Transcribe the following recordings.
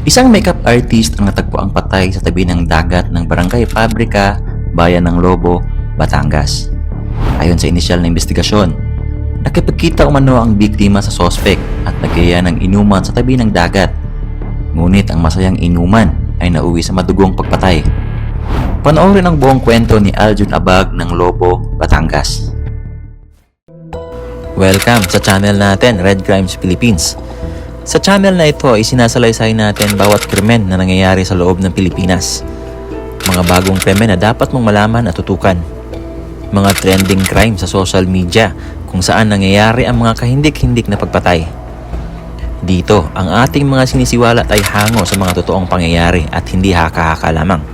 Isang makeup artist ang natagpuang patay sa tabi ng dagat ng Barangay Pabrika, Bayan ng Lobo, Batangas. Ayon sa inisyal na investigasyon, nakipagkita umano ang biktima sa sospek at nagyaya ng inuman sa tabi ng dagat. Ngunit ang masayang inuman ay nauwi sa madugong pagpatay. Panoorin ang buong kwento ni Aljun Abag ng Lobo, Batangas. Welcome sa channel natin, Red Crimes Philippines. Sa channel na ito ay sinasalaysay natin bawat krimen na nangyayari sa loob ng Pilipinas. Mga bagong krimen na dapat mong malaman at tutukan. Mga trending crime sa social media kung saan nangyayari ang mga kahindik-hindik na pagpatay. Dito, ang ating mga sinisiwalat ay hango sa mga totoong pangyayari at hindi haka-haka lamang.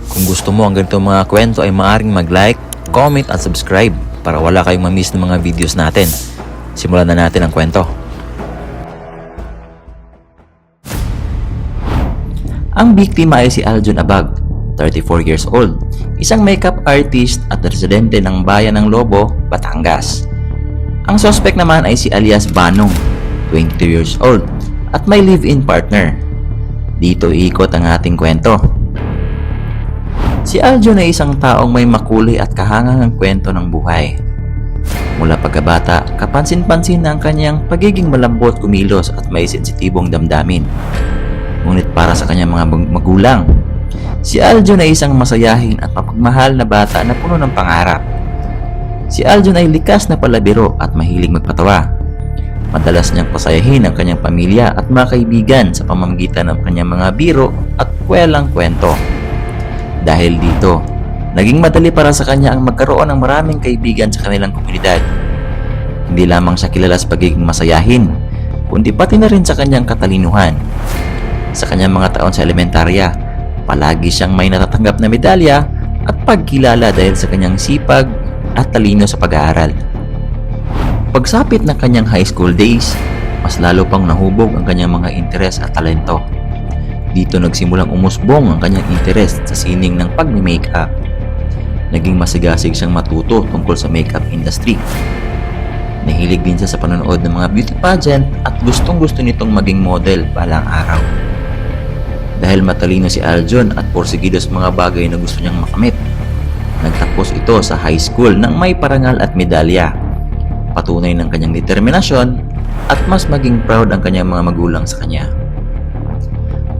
Kung gusto mo ang ganitong mga kwento ay maaaring mag-like, comment at subscribe para wala kayong ma-miss ng mga videos natin. Simulan na natin ang kwento. Ang biktima ay si Aljun Abag, 34 years old, isang makeup artist at residente ng Bayan ng Lobo, Batangas. Ang suspect naman ay si alias Banong, 22 years old, at may live-in partner. Dito iikot ang ating kwento. Si Aljun ay isang taong may makulay at kahangangang kwento ng buhay. Mula pagkabata, kapansin-pansin na ang kanyang pagiging malambot kumilos at may sensitibong damdamin. Ngunit para sa kanyang mga magulang, si Aljun ay isang masayahin at mapagmahal na bata na puno ng pangarap. Si Aljun ay likas na palabiro at mahilig magpatawa. Madalas niyang pasayahin ang kanyang pamilya at mga kaibigan sa pamamagitan ng kanyang mga biro at kwelang kwento. Dahil dito, naging madali para sa kanya ang magkaroon ng maraming kaibigan sa kanilang komunidad. Hindi lamang siya kilala sa pagiging masayahin, kundi pati na rin sa kanyang katalinuhan. Sa kanyang mga taon sa elementarya, palagi siyang may natatanggap na medalya at pagkilala dahil sa kanyang sipag at talino sa pag-aaral. Pagsapit ng kanyang high school days, mas lalo pang nahubog ang kanyang mga interes at talento. Dito nagsimulang umusbong ang kanyang interes sa sining ng pag-makeup. Naging masigasig siyang matuto tungkol sa makeup industry. Nahilig din siya sa panonood ng mga beauty pageant at gustong-gusto nitong maging model balang araw. Dahil matalino si Aljun at porsigido sa mga bagay na gusto niyang makamit, nagtapos ito sa high school ng may parangal at medalya. Patunay ng kanyang determinasyon at mas maging proud ang kanyang mga magulang sa kanya.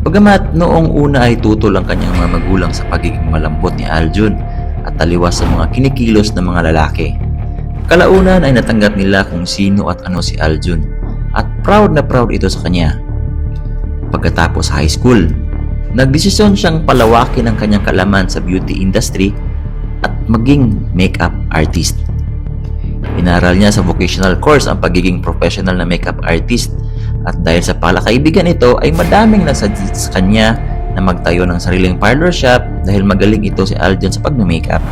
Bagamat noong una ay tutol ang kanyang mga magulang sa pagiging malambot ni Aljun at taliwas sa mga kinikilos ng mga lalaki, kalaunan ay natanggap nila kung sino at ano si Aljun at proud na proud ito sa kanya. Pagkatapos high school, nagdesisyon siyang palawakin ang kanyang kalaman sa beauty industry at maging makeup artist. Inaral niya sa vocational course ang pagiging professional na makeup artist at dahil sa palakaibigan ito ay madaming nagsuggest sa kanya na magtayo ng sariling parlor shop dahil magaling ito si Aljun sa pag-makeup.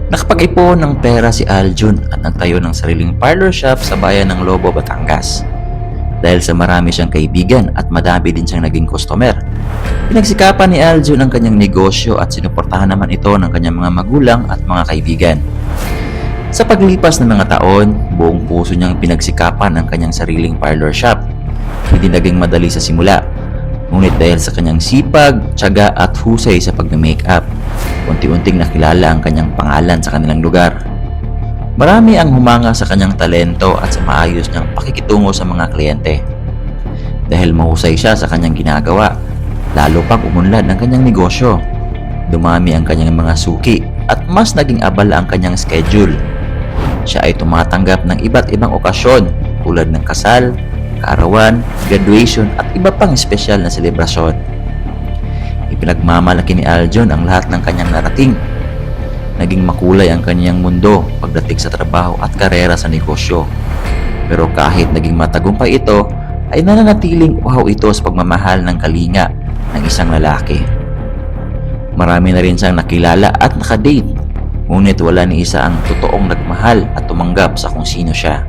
Nakapag-ipon ng pera si Aljun at nagtayo ng sariling parlor shop sa Bayan ng Lobo, Batangas. Dahil sa marami siyang kaibigan at madami din siyang naging customer, pinagsikapan ni Aljun ang kanyang negosyo at sinuportahan naman ito ng kanyang mga magulang at mga kaibigan. Sa paglipas ng mga taon, buong puso niyang pinagsikapan ang kanyang sariling parlor shop. Hindi naging madali sa simula, ngunit dahil sa kanyang sipag, tiyaga at husay sa pag-makeup, unti-unting nakilala ang kanyang pangalan sa kanilang lugar. Marami ang humanga sa kanyang talento at sa maayos niyang pakikitungo sa mga kliyente. Dahil mahusay siya sa kanyang ginagawa, lalo pang umunlad ng kanyang negosyo. Dumami ang kanyang mga suki at mas naging abala ang kanyang schedule. Siya ay tumatanggap ng iba't ibang okasyon tulad ng kasal, kaarawan, graduation at iba pang espesyal na selebrasyon. Ipinagmamalaki ni Aljun ang lahat ng kanyang narating. Naging makulay ang kanyang mundo pagdating sa trabaho at karera sa negosyo. Pero kahit naging matagumpay ito, ay nananatiling uhaw ito sa pagmamahal ng kalinga ng isang lalaki. Marami na rin siyang nakilala at nakadate, ngunit wala ni isa ang totoong nagmahal at tumanggap sa kung sino siya.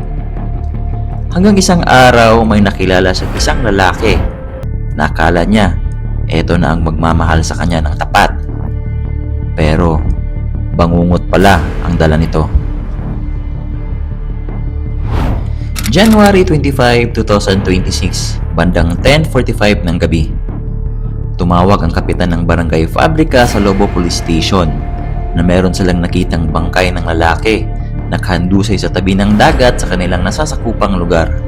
Hanggang isang araw may nakilala sa isang lalaki na akala niya eto na ang magmamahal sa kanya ng tapat. Pero bangungot pala ang dala nito. January 25, 2026, bandang 10:45 ng gabi. Tumawag ang kapitan ng Barangay Fabrica sa Lobo Police Station na meron silang nakitang bangkay ng lalaki na nakahandusay sa tabi ng dagat sa kanilang nasasakupang lugar.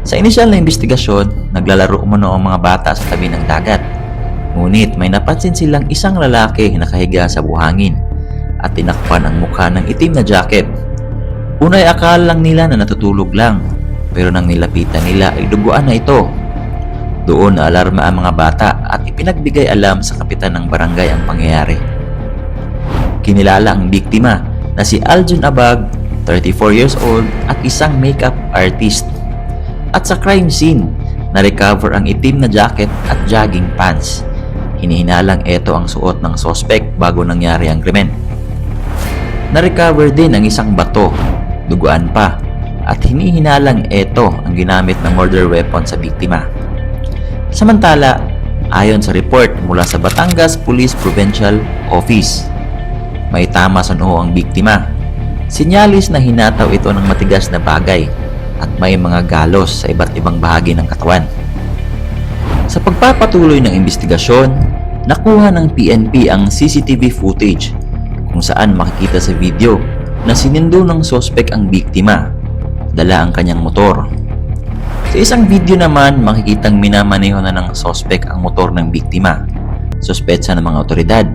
Sa inisyal na investigasyon, naglalaro umano ang mga bata sa tabi ng dagat. Ngunit may napansin silang isang lalaki na nakahiga sa buhangin at tinakpan ang mukha ng itim na jacket. Unay akala lang nila na natutulog lang, pero nang nilapitan nila ay duguan na ito. Doon naalarma ang mga bata at ipinagbigay alam sa kapitan ng barangay ang pangyayari. Kinilala ang biktima na si Aljun Abag, 34 years old at isang makeup artist. At sa crime scene, na-recover ang itim na jacket at jogging pants. Hinihinalang ito ang suot ng sospek bago nangyari ang krimen. Na-recover din ang isang bato, duguan pa, at hinihinalang ito ang ginamit na murder weapon sa biktima. Samantala, ayon sa report mula sa Batangas Police Provincial Office, may tama sa noo ang biktima. Sinyalis na hinataw ito ng matigas na bagay at may mga galos sa iba't ibang bahagi ng katawan. Sa pagpapatuloy ng investigasyon, nakuha ng PNP ang CCTV footage kung saan makikita sa video na sinindo ng sospek ang biktima, dala ang kanyang motor. Sa isang video naman, makikitang minamaneho na ng sospek ang motor ng biktima. Suspetsa ng mga otoridad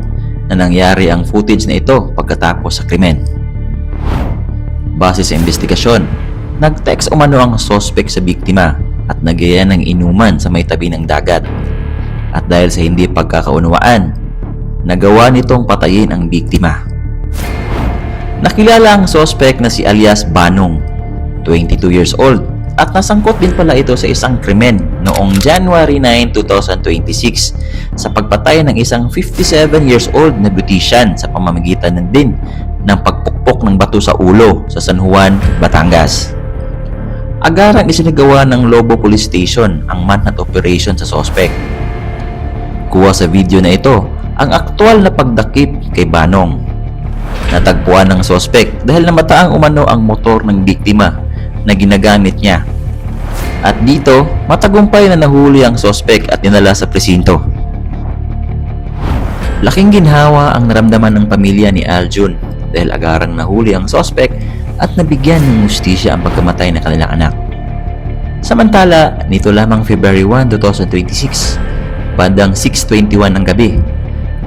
na nangyari ang footage na ito pagkatapos sa krimen. Base sa investigasyon, nag-text umano ang sospek sa biktima at nagyaya ng inuman sa may tabi ng dagat. At dahil sa hindi pagkakaunawaan, nagawa nitong patayin ang biktima. Nakilala ang sospek na si alias Banong, 22 years old, at nasangkot din pala ito sa isang krimen noong January 9, 2026 sa pagpatay ng isang 57 years old na beautician sa pamamagitan din ng pagpukpok ng bato sa ulo sa San Juan, Batangas. Agarang isinagawa ng Lobo Police Station ang manhunt operation sa sospek. Kuha sa video na ito ang aktwal na pagdakip kay Banong. Natagpuan ng sospek dahil namataang umano ang motor ng biktima na ginagamit niya. At dito, matagumpay na nahuli ang sospek at dinala sa presinto. Laking ginhawa ang naramdaman ng pamilya ni Aljun dahil agarang nahuli ang sospek at nabigyan ng hustisya ang pagkamatay ng kanilang anak. Samantala, nito lamang February 1, 2026, bandang 6:21 ng gabi,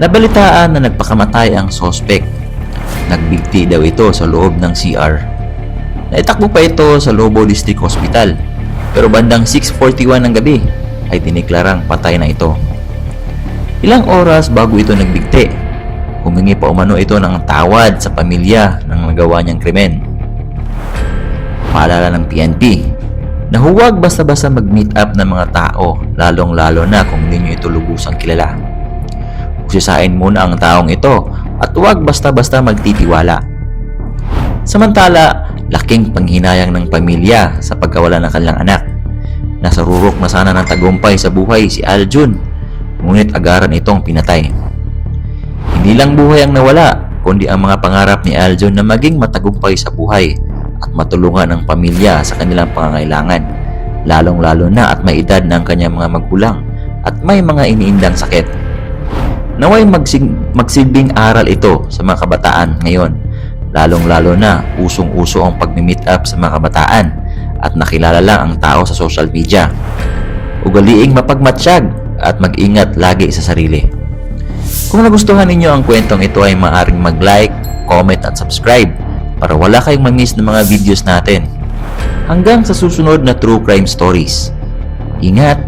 nabalitaan na nagpakamatay ang sospek. Nagbigti daw ito sa loob ng CR. Naitakbo pa ito sa Lobo District Hospital, pero bandang 6:41 ng gabi ay diniklarang patay na ito. Ilang oras bago ito nagbigti, humingi pa umano ito ng tawad sa pamilya ng nagawa niyang krimen. Paalala ng PNP na huwag basta-basta mag-meet up ng mga tao, lalong-lalo na kung hindi nyo ito lubusang kilala. Usisain muna ang taong ito at huwag basta-basta magtitiwala. Samantala, laking panghinayang ng pamilya sa pagkawala ng kanilang anak. Nasa rurok na sana ng tagumpay sa buhay si Aljun, ngunit agaran itong pinatay. Hindi lang buhay ang nawala, kundi ang mga pangarap ni Aljun na maging matagumpay sa buhay at matulungan ang pamilya sa kanilang pangangailangan, lalong-lalo na at may edad ng kanyang mga magulang at may mga iniindang sakit. Naway magsilbing aral ito sa mga kabataan ngayon, lalong-lalo na usong-uso ang pag-meet up sa mga kabataan at nakilala lang ang tao sa social media. Ugaliing mapagmatsyag at mag-ingat lagi sa sarili. Kung nagustuhan ninyo ang kwentong ito ay maaaring mag-like, comment at subscribe para wala kayong ma-miss ng mga videos natin. Hanggang sa susunod na True Crime Stories. Ingat!